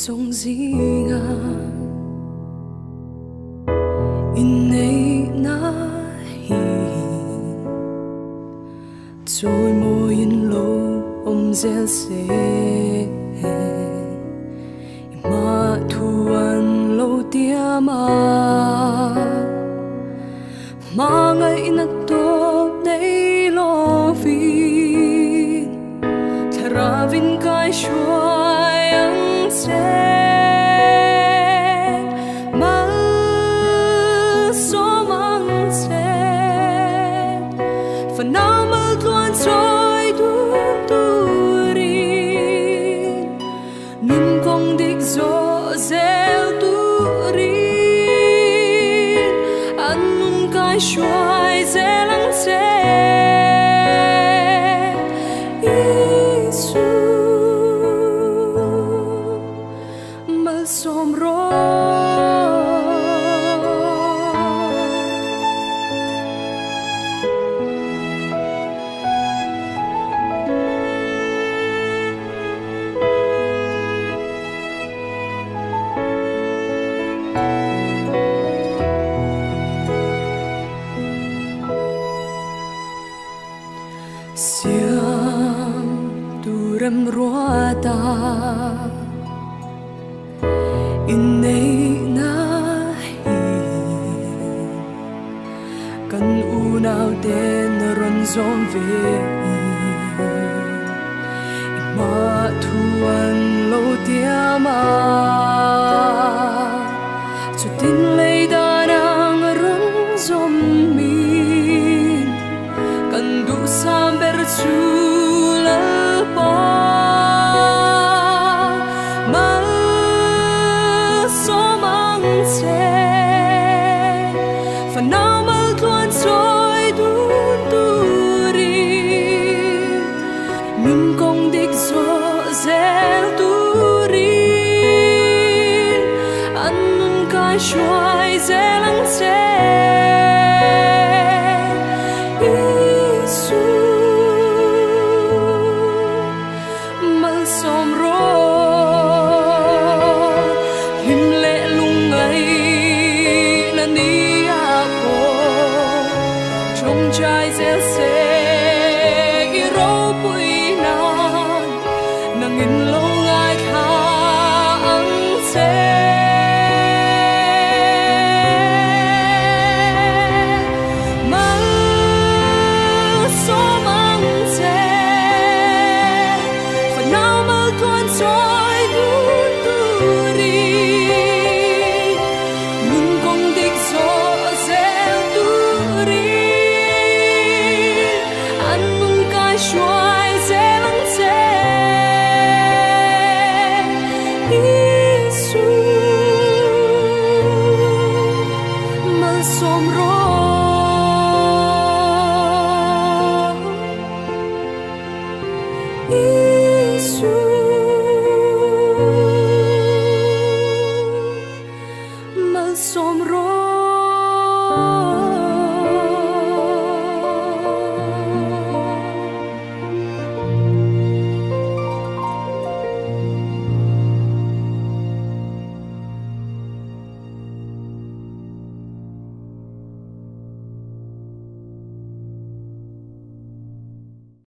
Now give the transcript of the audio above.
sông dĩ ngà in nay na hi trôi môi in lâu om zel se ma thuan lâu tia ma ngày na top đây lo vi thara vin kai shuai ang se ma so mang se phần nào mơ tuan trôi đun tu ri nun kong dik zo zel tu ri an nun kai shuai zel ang se som ro siam turem ruata in nay na hi kan unaw den ron zom ve ma thuan lo tia ma chu tin lei da nang ron zom min kan du sam ber chu la pa phần nào mơ tuan trôi đun tu ri nun kong dik zo zel tu ri an nun kai shuai zel ang se Isu mal som ro him lệ lung ngày na ni trong trái gieo sẽ